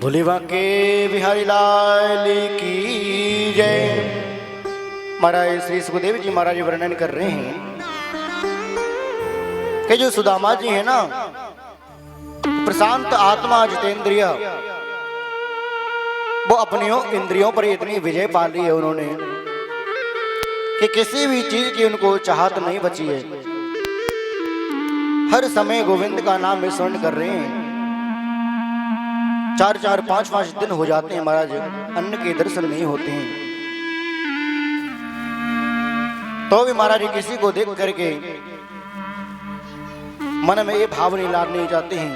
भोलेबा के बिहारी लाल की जय। महाराज श्री सुखदेव जी महाराज वर्णन कर रहे हैं कि जो सुदामा जी है ना, प्रशांत आत्मा जितेंद्रिय, वो अपनी इंद्रियों पर इतनी विजय पा ली है उन्होंने कि किसी भी चीज की उनको चाहत नहीं बची है। हर समय गोविंद का नाम स्मरण कर रहे हैं। 4-4, 5-5 दिन हो जाते हैं महाराज, अन्न के दर्शन नहीं होते हैं। तो भी महाराज किसी को देख करके मन में ये भाव नहीं लाने जाते हैं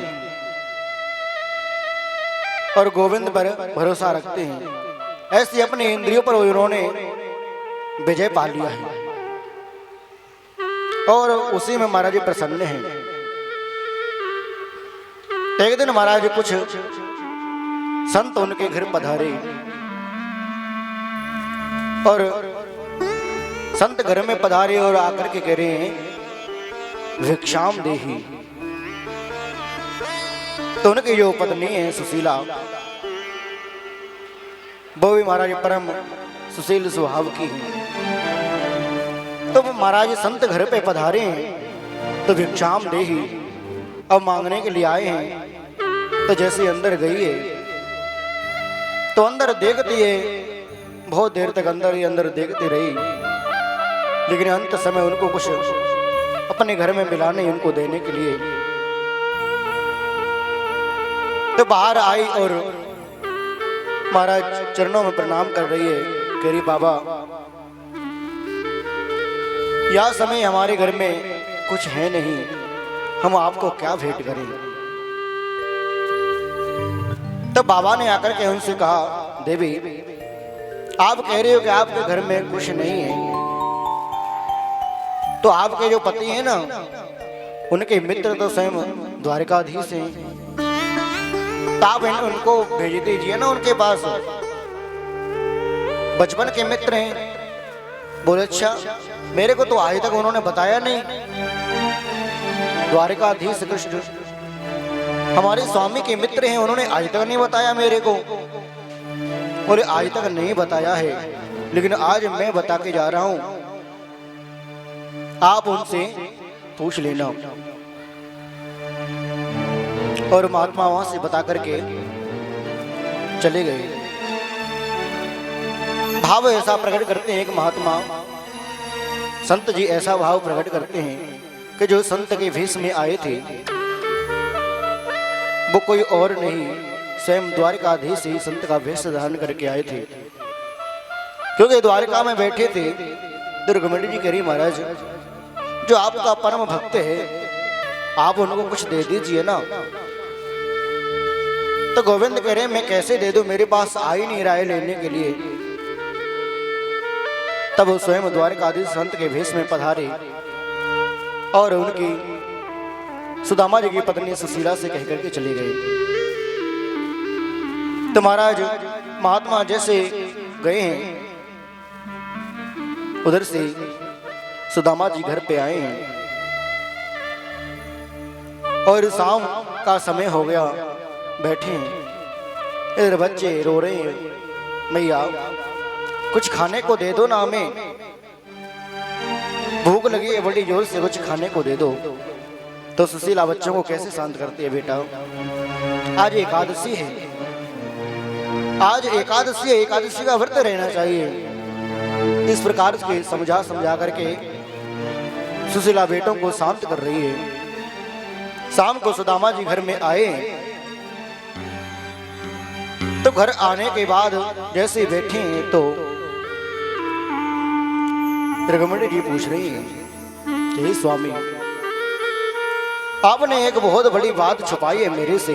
और गोविंद पर भरोसा रखते हैं। ऐसी अपने इंद्रियों पर उन्होंने विजय पा लिया है और उसी में महाराज प्रसन्न हैं। एक दिन महाराज कुछ संत उनके घर पधारे और संत घर में पधारे और आकर के कह रहे हैं भिक्षाम देहि। तो उनकी जो पत्नी है सुशीला, वो भी महाराज परम सुशील स्वभाव की है। तो महाराज संत घर पे पधारे हैं तो भिक्षाम देहि अब मांगने के लिए आए हैं। तो जैसे अंदर गई है तो अंदर देखती है, बहुत देर तक अंदर ही अंदर देखती रही, लेकिन अंत समय उनको कुछ अपने घर में मिला नहीं उनको देने के लिए। तो बाहर आई और महाराज चरणों में प्रणाम कर रही है, कह रही बाबा यह समय हमारे घर में कुछ है नहीं, हम आपको क्या भेंट करें। तो बाबा ने आकर के उनसे कहा देवी आप कह रहे हो कि आपके घर में कुछ नहीं है, तो आपके जो पति हैं ना, उनके मित्र तो स्वयं द्वारिकाधीश हैं, तो आप उनको भेज दीजिए ना उनके पास, बचपन के मित्र हैं। बोले अच्छा, मेरे को तो आज तक उन्होंने बताया नहीं। द्वारिकाधीश कृष्ण हमारे स्वामी के मित्र हैं, उन्होंने आज तक नहीं बताया मेरे को, और आज तक नहीं बताया है, लेकिन आज मैं बता के जा रहा हूं, आप उनसे पूछ लेना। और महात्मा वहां से बता करके चले गए। भाव ऐसा प्रकट करते हैं कि महात्मा संत जी ऐसा भाव प्रकट करते हैं कि जो संत के भेष में आए थे वो कोई और नहीं, स्वयं द्वारिकाधीश ही संत का वेश धारण करके आए थे। क्योंकि द्वारिका में बैठे थे दुर्गमणि जी, कह रही महाराज जो आपका परम भक्त है आप उनको कुछ दे दीजिए ना। तो गोविंद कह रहे मैं कैसे दे दूं, मेरे पास आ ही नहीं रहा है लेने के लिए। तब वो स्वयं द्वारिकाधीश संत के भेष में पधारे और उनकी सुदामा जी की पत्नी सुशीला से कहकर के चले गए। तो महाराज महात्मा जैसे गए हैं उधर से सुदामा जी घर पे आए हैं और शाम का समय हो गया, बैठे हैं। इधर बच्चे रो रहे हैं, मैया कुछ खाने को दे दो ना, हमें भूख लगी है बड़ी जोर से, कुछ खाने को दे दो। तो सुशीला बच्चों को कैसे शांत करती है, बेटा आज एकादशी है, आज एकादशी है, एकादशी का व्रत रहना चाहिए। इस प्रकार से समझा करके सुशीला बेटों को शांत कर रही है। शाम को सुदामा जी घर में आए तो घर आने के बाद जैसे बैठे हैं तो दुर्गमणि जी पूछ रही है कि स्वामी आपने एक बहुत बड़ी बात छुपाई है मेरे से,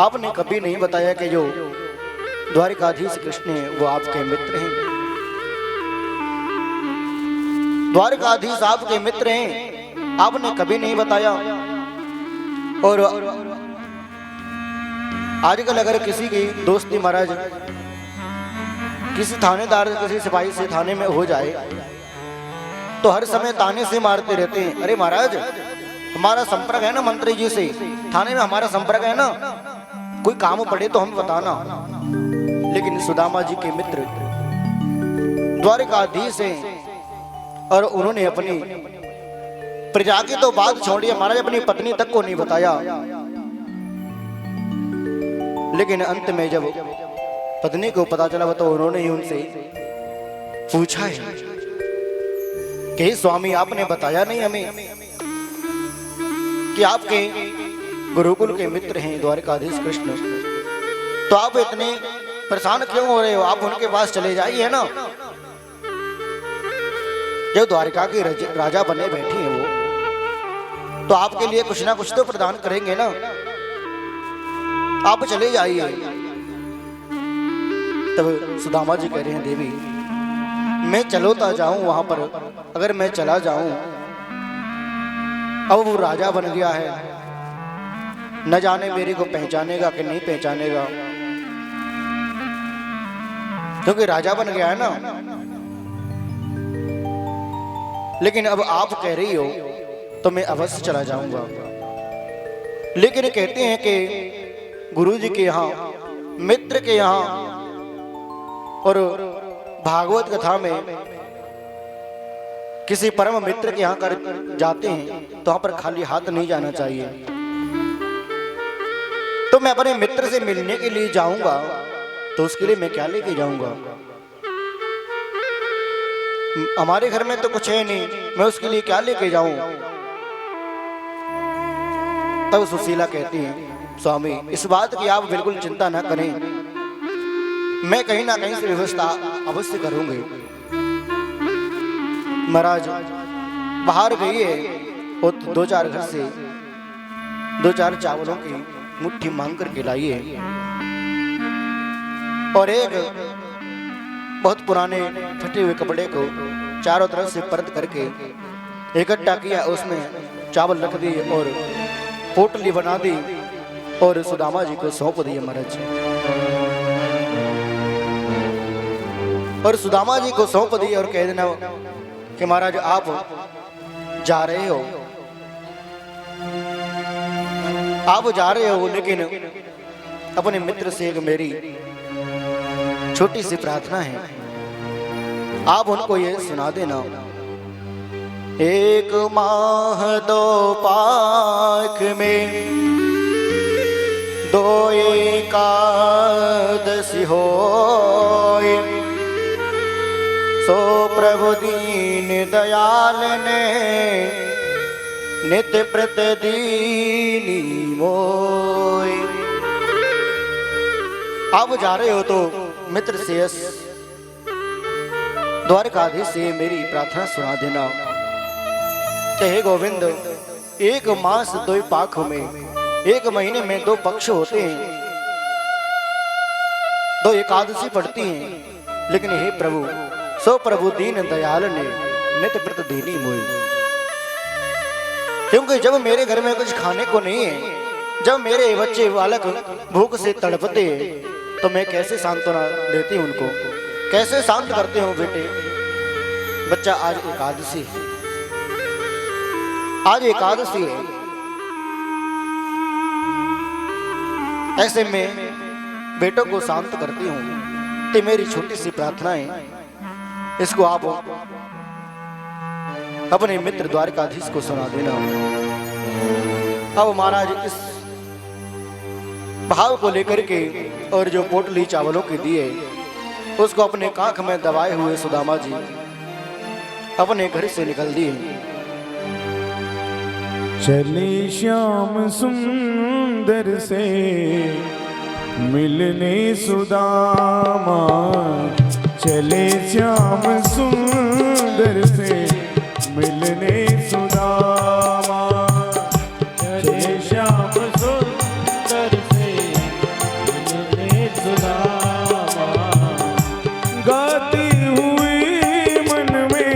आपने कभी नहीं बताया कि जो द्वारिकाधीश कृष्ण है वो आपके मित्र हैं। द्वारिकाधीश आपके मित्र हैं, आपने कभी नहीं बताया। और आजकल अगर किसी की दोस्ती महाराज किसी थानेदार किसी सिपाही से थाने में हो जाए तो हर समय ताने से मारते रहते हैं, अरे महाराज हमारा संपर्क है ना मंत्री जी से, थाने में हमारा संपर्क है ना, कोई काम पड़े तो हमें बताना। लेकिन सुदामा जी के मित्र द्वारिकाधीश हैं और उन्होंने अपनी प्रजा की तो बात छोड़ी, महाराज अपनी पत्नी तक को नहीं बताया। लेकिन अंत में जब पत्नी को पता चला तो उन्होंने ही उनसे पूछा है कि स्वामी आपने बताया नहीं हमें कि आपके गुरुकुल के मित्र हैं द्वारिकाधीश कृष्ण, तो आप इतने परेशान क्यों हो रहे हो? आप उनके पास चले जाइए ना। जो द्वारिका के राजा बने बैठे हैं वो तो आपके लिए कुछ ना कुछ तो प्रदान करेंगे ना, आप चले जाइए। तब सुदामा जी कह रहे हैं देवी मैं चलोता जाऊं वहां पर, अगर मैं चला जाऊं अब वो राजा बन गया है, न जाने मेरे को पहचानेगा कि नहीं पहचानेगा, क्योंकि राजा बन गया है ना। लेकिन अब आप कह रही हो तो मैं अवश्य चला जाऊंगा। लेकिन कहते हैं कि गुरु जी के यहाँ, मित्र के यहाँ और भागवत कथा में किसी परम मित्र के यहाँ कर जाते हैं तो वहां पर खाली हाथ नहीं जाना चाहिए। तो मैं अपने मित्र से मिलने के लिए जाऊंगा तो उसके लिए मैं क्या लेके जाऊंगा? हमारे घर में तो कुछ है नहीं, मैं उसके लिए क्या लेके जाऊं? तब सुशीला कहती है स्वामी इस बात की आप बिल्कुल चिंता ना करें, मैं कहीं ना कहीं से व्यवस्था अवश्य करूंगी। महाराज बाहर गई है और दो चार घर से दो चार चावलों की मुट्ठी मांग करके लाई है और एक बहुत पुराने फटे हुए कपड़े को चारों तरफ से परत करके इकट्ठा किया, उसमें चावल रख दिए और पोटली बना दी और सुदामा जी को सौंप दिए महाराज। और सुदामा जी को सौंप दिए और कह देना कि महाराज आप जा रहे हो, आप जा रहे हो, लेकिन अपने मित्र से एक मेरी छोटी सी प्रार्थना है, आप उनको ये सुना देना। एक माह दो पाख में दो एकादशी होए, सो प्रभु दीन दयाल ने नित्य प्रतिदीनी मोय। आप जा रहे हो तो मित्र से द्वारकाधीश से मेरी प्रार्थना सुना देना कि हे गोविंद एक मास दो पाख में, एक महीने में दो पक्ष होते हैं, दो एकादशी पड़ती हैं, लेकिन हे प्रभु सो प्रभु दीन दयाल ने नित्य प्रतिदीनी मोय। क्योंकि जब मेरे घर में कुछ खाने को नहीं है, जब मेरे बच्चे बालक भूख से तड़पते हैं तो मैं कैसे सांत्वना देती हूँ उनको, कैसे शांत करते हो बेटे? बच्चा आज एकादशी है, आज एकादशी है। ऐसे में बेटों को शांत करती हूँ। तो मेरी छोटी सी प्रार्थना है, इसको आप अपने मित्र द्वारकाधीश को सुना देना। अब महाराज इस भाव को लेकर के और जो पोटली चावलों की दी है उसको अपने कांख में दबाए हुए सुदामा जी अपने घर से निकल दिए। चले श्याम सुंदर से मिलने सुदामा, चले श्याम सुंदर से मिलने सुदामा, चले श्याम सुंदर से मिलने सुदामा। गाती हुई मन में,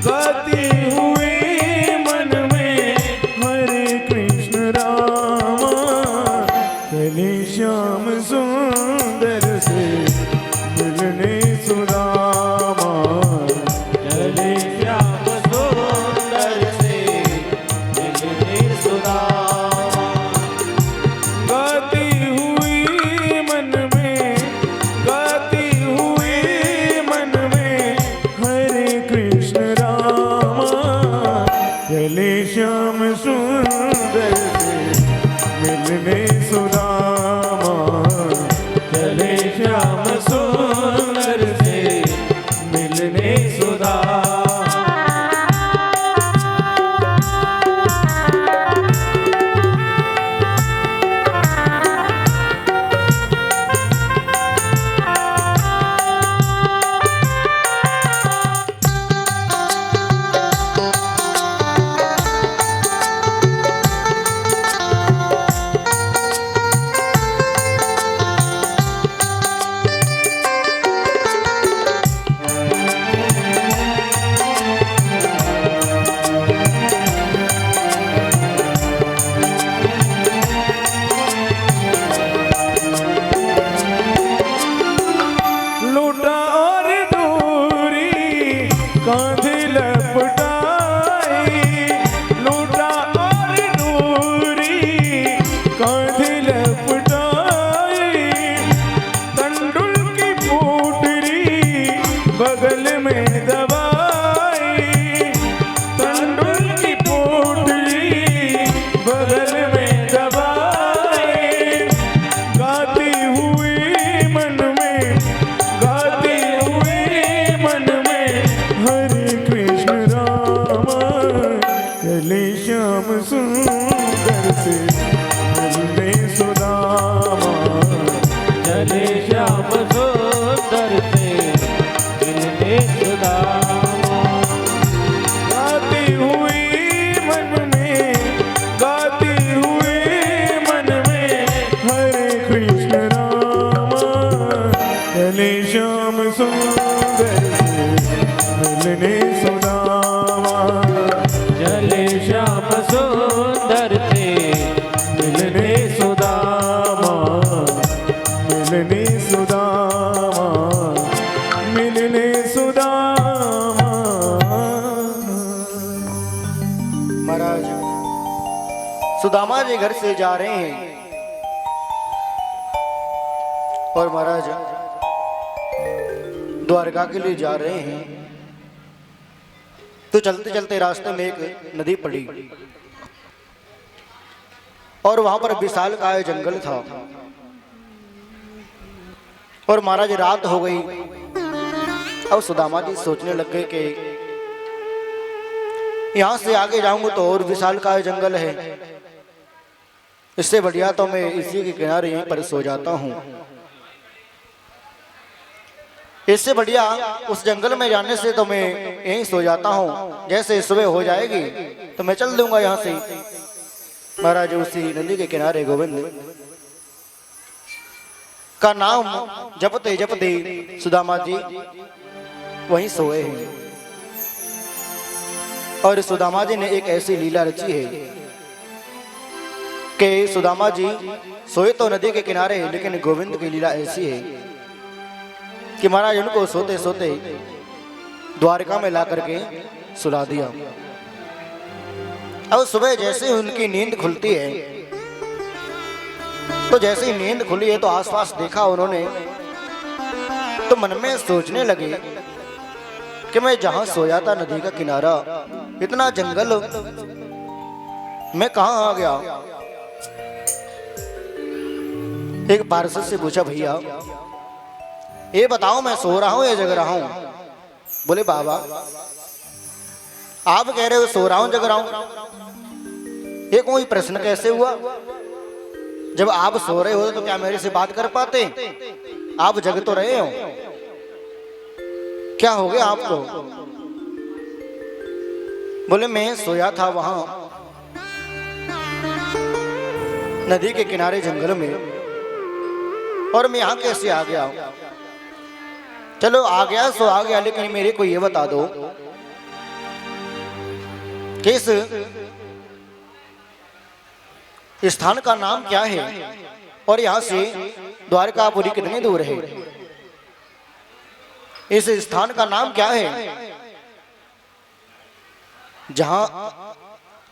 गाती हुई मन में हरे कृष्ण रामा, चले श्याम सुंदर से मिलने सुदामा, चले श्याम सुंदर से मिलने सुदामा। गाती हुई मिलने सुदामा, चले श्याम सुंदर से मिलने सुदामा। बगल में दबाई, तंडुल की पोटली बगल में दबाई, गाती हुई मन में, गाती हुई मन में, हरे कृष्ण राम, चले श्याम सुंदर से मिलने सुदामा, चले श्याम सुंदर से गाती हुई मन में, गाती हुई मन में, हरे कृष्ण राम, चले श्याम सुंदर से मिलने सुदामा, चले श्याम सुंदर से मिलने सुदामा, मिलने सुदामा, मिलने सुदामा। महाराज सुदामा जी घर से जा रहे हैं और महाराज द्वारका के लिए जा रहे हैं। तो चलते चलते रास्ते में एक नदी पड़ी और वहां पर विशालकाय जंगल था और महाराज रात हो गई। अब सुदामा जी सोचने लग गए कि यहां से आगे जाऊंगा तो और विशालकाय जंगल है, इससे बढ़िया तो मैं इसी के किनारे यहीं पर सो जाता हूं। इससे बढ़िया उस जंगल में जाने से तो मैं यहीं सो जाता हूं, जैसे सुबह हो जाएगी तो मैं चल दूंगा यहां से। महाराज उसी नदी के किनारे गोविंद का नाम जपते जपते सुदामा जी वहीं सोए हैं। और सुदामा जी ने एक ऐसी लीला रची है कि सुदामा जी सोए तो नदी के किनारे, लेकिन गोविंद की लीला ऐसी है कि महाराज उनको सोते सोते द्वारका में ला करके सुला दिया। अब सुबह जैसे उनकी नींद खुलती है तो जैसे ही नींद खुली है तो आसपास देखा उन्होंने तो मन में सोचने लगे कि मैं जहां सोया था नदी का किनारा, इतना जंगल, मैं कहां आ गया। एक पार्षद से पूछा, भैया ये बताओ मैं सो रहा हूं या जग रहा हूं? बोले बाबा आप कह रहे हो सो रहा हूं जग रहा हूं, ये कोई प्रश्न कैसे हुआ? जब आप सो रहे हो तो क्या मेरे से बात कर पाते? आप जग तो रहे हो, क्या हो गया आपको? बोले मैं सोया था वहां नदी के किनारे जंगल में और मैं यहां कैसे आ गया? चलो आ गया सो आ गया, लेकिन मेरे को ये बता दो कि इस स्थान का नाम क्या है और यहां से द्वारकापुरी कितनी दूर है? इस स्थान का नाम क्या है जहां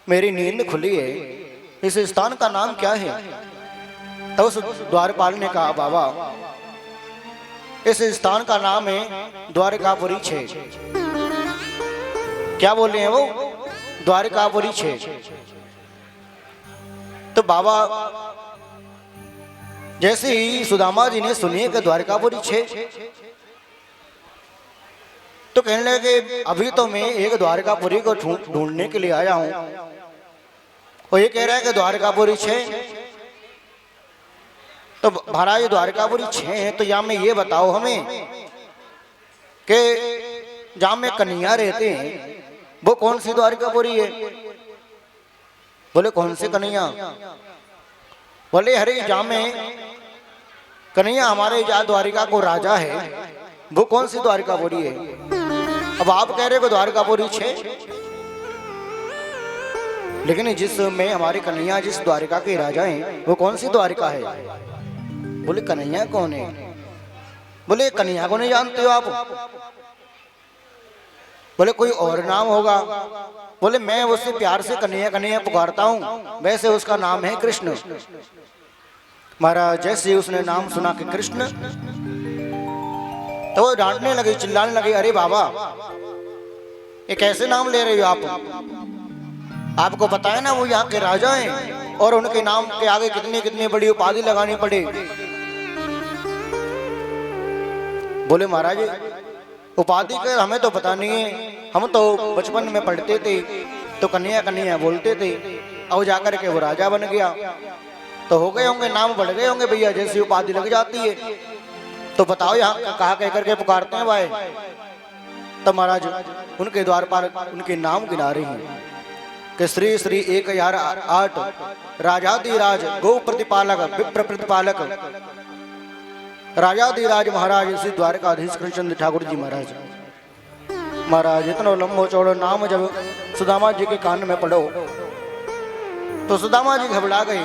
मेरी नींद खुली है? इस स्थान का नाम क्या है? तो उस द्वारपाल ने कहा, बाबा इस स्थान का नाम है द्वारकापुरी 6। क्या बोले हैं वो? द्वारकापुरी 6। तो बाबा जैसे ही सुदामा जी ने सुनिए कि द्वारकापुरी छे, तो कहने लगे अभी तो मैं एक द्वारकापुरी को ढूंढने के लिए आया हूं, और ये कह रहा है कि द्वारकापुरी छे। तो महाराज द्वारकापुरी छे हैं, तो या में ये बताओ हमें कि जहां में कन्हैया रहते हैं वो कौन सी द्वारकापुरी है? बोले कौन से कन्हैया? बोले हरे जहां में कन्हैया हमारे जहाँ द्वारिका को राजा है वो कौन सी द्वारकापुरी है? अब आप कह रहे हो द्वारकापुरी छे, लेकिन जिसमें हमारे कन्हैया जिस द्वारिका के राजा हैं वो कौन सी द्वारिका है? बोले कन्हैया कौन है? बोले कन्हैया को नहीं जानते हो आप? बोले कोई और नाम होगा। बोले मैं उससे प्यार से कन्हैया कन्हैया पुकारता हूं, वैसे उसका नाम है कृष्ण। महाराज जैसे उसने नाम सुना कि कृष्ण, तो वो डांटने लगे, चिल्लाने लगे, अरे बाबा ये कैसे नाम ले रहे हो आप? आपको पता है ना वो यहाँ के राजा हैं और उनके नाम के आगे कितनी कितनी बड़ी उपाधि लगानी पड़े। बोले महाराज उपाधि के हमें तो पता नहीं है, हम तो बचपन में पढ़ते थे तो कन्हैया कन्हैया बोलते थे, और जाकर के वो राजा बन गया, तो हो गए होंगे, नाम बढ़ गए होंगे भैया, जैसी उपाधि लग जाती है। तो बताओ यहाँ कहा कह करके पुकारते हैं भाई। तो महाराज उनके द्वार पर उनके नाम गिना रही हैं कि श्री श्री 1008 राजाधिराज गौ प्रतिपालक विप्र प्रतिपालक राजाधिराज महाराज श्री द्वारकाधीश कृष्णचंद्र ठाकुर जी महाराज। महाराज इतना लंबो चौड़ो नाम जब सुदामा जी के कान में पढ़ो तो सुदामा जी घबरा गई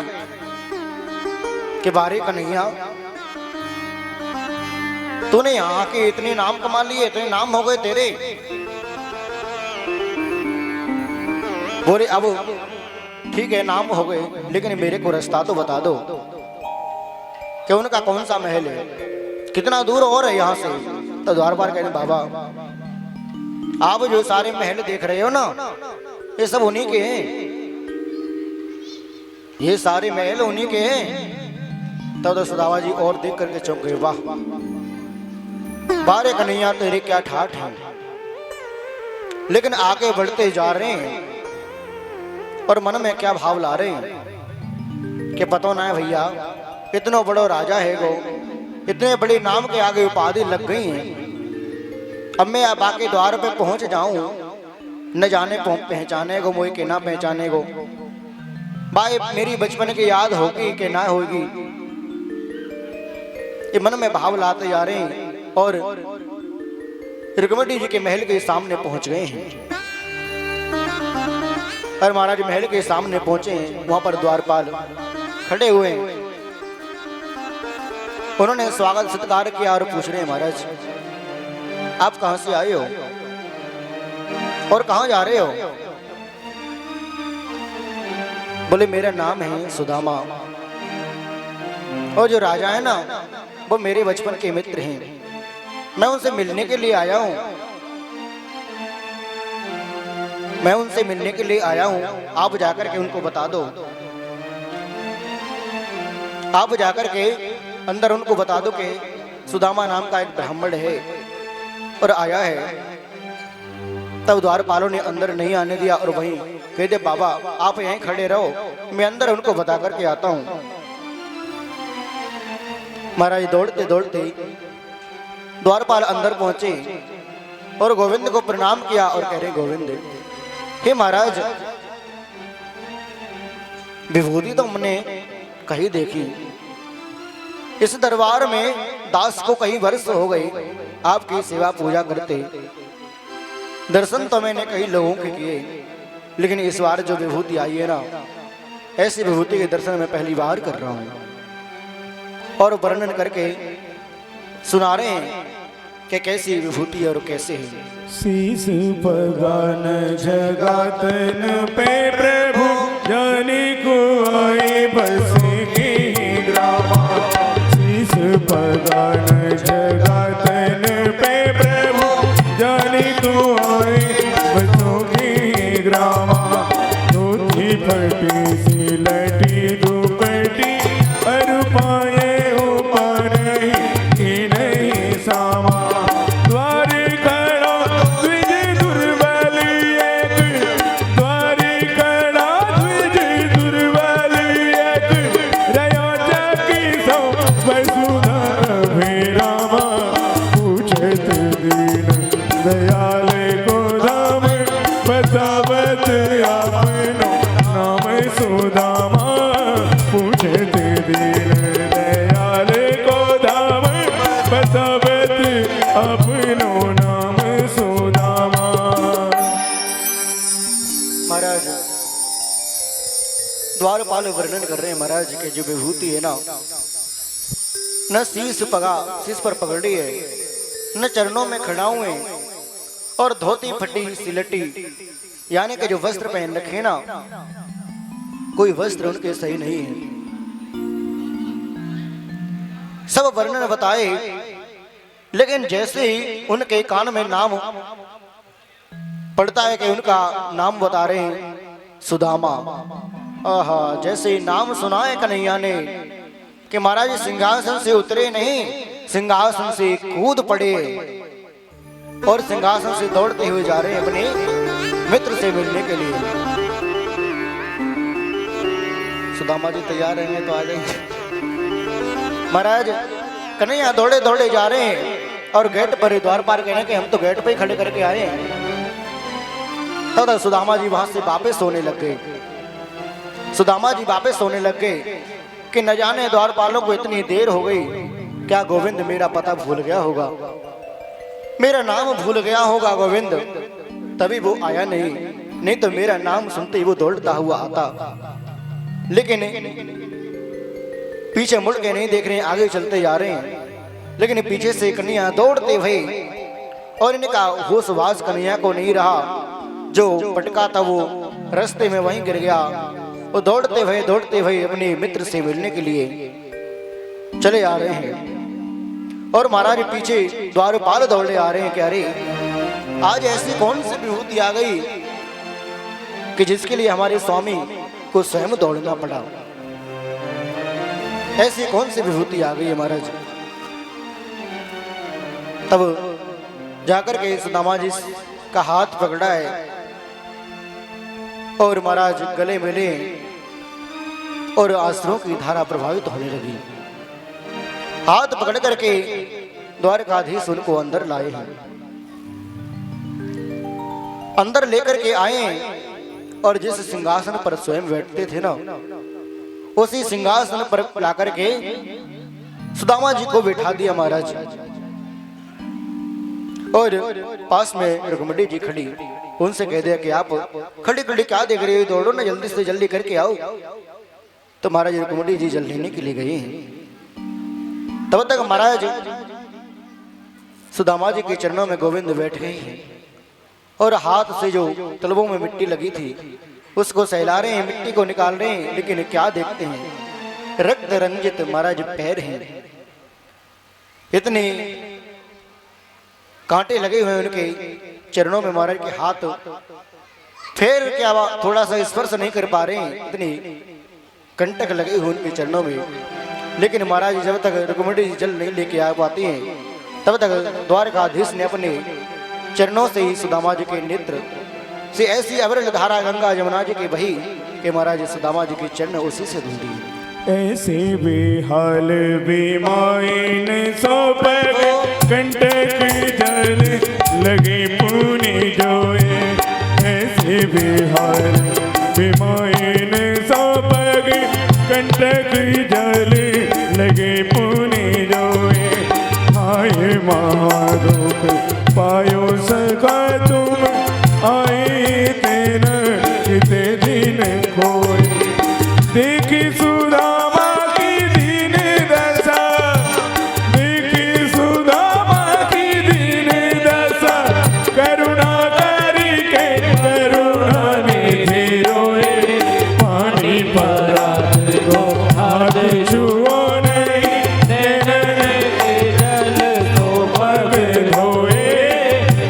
कि बारे कन्हैया तूने यहाँ के इतने नाम कमा लिए, इतने नाम हो गए तेरे। बोले अब ठीक है नाम हो गए, लेकिन मेरे को रास्ता तो बता दो कि उनका कौन सा महल है, कितना दूर और है यहाँ से। तो द्वारपाल कहते बाबा आप जो सारे महल देख रहे हो ना ये सब उन्हीं के हैं, ये सारे महल उन्हीं के हैं। तो सुदामा जी और देख करके चौंक गए, वाह बारे कन्हैया तेरे क्या ठाठ है। लेकिन आगे बढ़ते जा रहे हैं और मन में क्या भाव ला रहे हैं कि पता ना है भैया इतना बड़ा राजा है गो, इतने बड़े नाम के आगे उपाधि लग गई हैं। अब मैं अब आके द्वार पे पहुंच जाऊं, न जाने पहचाने गो मोई के ना पहचाने गो, भाई मेरी बचपन की याद होगी कि ना होगी, ये मन में भाव लाते जा रहे हैं। और रुक्मणी जी के महल के सामने पहुंच गए हैं। और महाराज महल के सामने पहुंचे हैं, वहां पर द्वारपाल खड़े हुए हैं। उन्होंने स्वागत सत्कार किया और पूछ रहे हैं महाराज आप कहां से आए हो और कहां जा रहे हो? बोले मेरा नाम है सुदामा, और जो राजा है ना वो मेरे बचपन के मित्र हैं, मैं उनसे मिलने के लिए आया हूं, मैं उनसे मिलने के लिए आया हूं। आप जाकर के उनको बता दो, आप जाकर के अंदर उनको बता दो कि सुदामा नाम का एक ब्राह्मण है और आया है। तब द्वारपालों ने अंदर नहीं आने दिया और वहीं कहते बाबा आप यहीं खड़े रहो, मैं अंदर उनको बता करके आता हूं। महाराज दौड़ते दौड़ते द्वारपाल अंदर पहुंचे और गोविंद को प्रणाम किया और कह रहे गोविंद हे महाराज विभूति तो हमने कहीं देखी, इस दरबार में दास को कई वर्ष हो गए आपकी सेवा पूजा करते, दर्शन तो मैंने कई लोगों के किए, लेकिन इस बार जो विभूति आई है ना ऐसी विभूति के दर्शन मैं पहली बार कर रहा हूं। और वर्णन करके सुना रहे हैं कि कैसी विभूति और कैसे है। शीस पगान जगातन पे प्रभु जाने को आए बसेंगे ग्रामा। शीस पगान जगातन पे प्रभु जाने को आए बसोगे ग्रामा। धोती फटी सी लटी दुपटी अर पाए वसुधा रामा पूछत दीन दयाल को धाम बतावत आपनो नाम सुदामा पूछत दीन दयाल को धाम बतावत अपनो नाम सुदामा। महाराज द्वारपाल वर्णन कर रहे हैं महाराज के जो विभूति है ना, न शीश पर पगड़ी है, न चरणों में खड़ाऊ है, और धोती फटी सिलटी, यानी कि जो वस्त्र पहन रखे ना, कोई वस्त्र उनके सही नहीं है। सब वर्णन बताए, लेकिन जैसे ही उनके कान में नाम पड़ता है कि उनका नाम बता रहे हैं सुदामा, आहा, जैसे नाम सुना है कन्हैया ने कि महाराज सिंहासन से उतरे नहीं, सिंहासन से कूद पड़े और सिंहासन से दौड़ते हुए जा रहे हैं अपने मित्र से मिलने के लिए। सुदामा जी तैयार रहेंगे तो आ जाएंगे। महाराज कन्हैया दौड़े दौड़े जा रहे हैं और गेट पर द्वार पार कहने के हम तो गेट पे ही खड़े करके आए हैं। तब सुदामा जी वहां से वापस सोने लग गए। सुदामा जी वापस सोने लग गए कि न जाने द्वारपालों को इतनी देर हो गई, क्या गोविंद मेरा पता भूल गया होगा, मेरा नाम भूल गया होगा गोविंद, तभी वो आया नहीं तो मेरा नाम सुनते ही वो दौड़ता हुआ आता। लेकिन पीछे मुड़ के नहीं देख रहे, आगे चलते जा रहे हैं, लेकिन पीछे से कन्हैया दौड़ते हुए, और इनका होशवास कन्हैया को नहीं रहा, जो पटका था वो रास्ते में वहीं गिर गया। वो दौड़ते हुए अपने मित्र से मिलने के लिए चले आ रहे हैं, और महाराज पीछे द्वारपाल दौड़े आ रहे हैं कि अरे आज ऐसी कौन सी विभूति आ गई कि जिसके लिए हमारे स्वामी को स्वयं दौड़ना पड़ा, ऐसी कौन सी विभूति आ गई है महाराज। तब जाकर के सुदामा जी का हाथ पकड़ा है और महाराज गले मिले और आंसुओं की धारा प्रभावित होने लगी। हाथ पकड़ करके द्वारकाधीश उनको अंदर लाए हैं, अंदर लेकर के आए, और जिस सिंहासन पर स्वयं बैठते थे ना, उसी सिंहासन पर लाकर के सुदामा जी को बिठा दिया महाराज। और पास में रुक्मिणी जी खड़ी, उनसे कह दिया कि आप खड़ी खड़ी क्या देख रहे हो, दौड़ो ना, जल्दी से जल्दी करके आओ। तो महाराज रुक्मिणी जी जल लेने के लिए गए हैं। तब तक महाराज सुदामा जी के चरणों में गोविंद बैठ गए हैं, और हाथ से जो तलवों में मिट्टी लगी थी उसको सहला रहे हैं, मिट्टी को निकाल रहे हैं। लेकिन क्या देखते हैं, रक्त रंजित महाराज पैर हैं, इतने कांटे लगे हुए उनके चरणों में। महाराज के हाथ फिर क्या थोड़ा सा स्पर्श नहीं कर पा रहे हैं, इतनी कंटक लगे हुए उनके चरणों में। लेकिन महाराज जब तक रुक्मिणी जल नहीं लेके आ पाती हैं, तब तक द्वारकाधीश ने अपने चरणों से ही सुदामा जी के नेत्र से ऐसी अविरल धारा गंगा जमुना जी की बही कि महाराज सुदामा जी के चरण उसी से धुल दिए। ऐसे बेहाल बेमाइन सोपर कंटक जल लगे पुनि जोए, ऐसे बेहाल बेमाइन सोपर कंटक जल लगे पुनि जोए। हाय महादुख पायो सखा तुम, आए तेन किते दिन खोए। देखी सुदामा की दीन दशा, देखी सुदामा की दीन दशा, करुणा करी के करुणा निधि रोए। पानी परात को हाथ छुओ नहीं, नैनन जल तो पग धोए।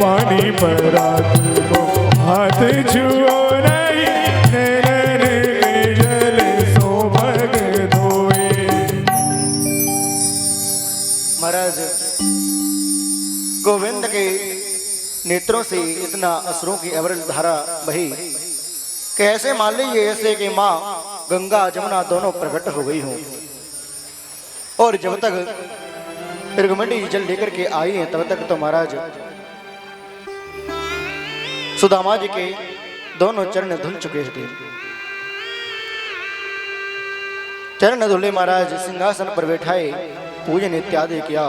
पानी परात को हाथ छुओ नहीं, नैनन जल सो पग धोए। महाराज गोविंद के नेत्रों से इतना असुरों की अविरल धारा बही कि ऐसे मान लीजिए ऐसे कि माँ गंगा जमुना दोनों प्रकट हो गई हूं, और जब तक रुक्मिणी जी जल लेकर के आई हैं तब तक तो महाराज सुदामा जी के दोनों चरण धुल चुके थे। चरण धुले महाराज सिंहासन पर बैठाए, पूजन इत्यादि किया।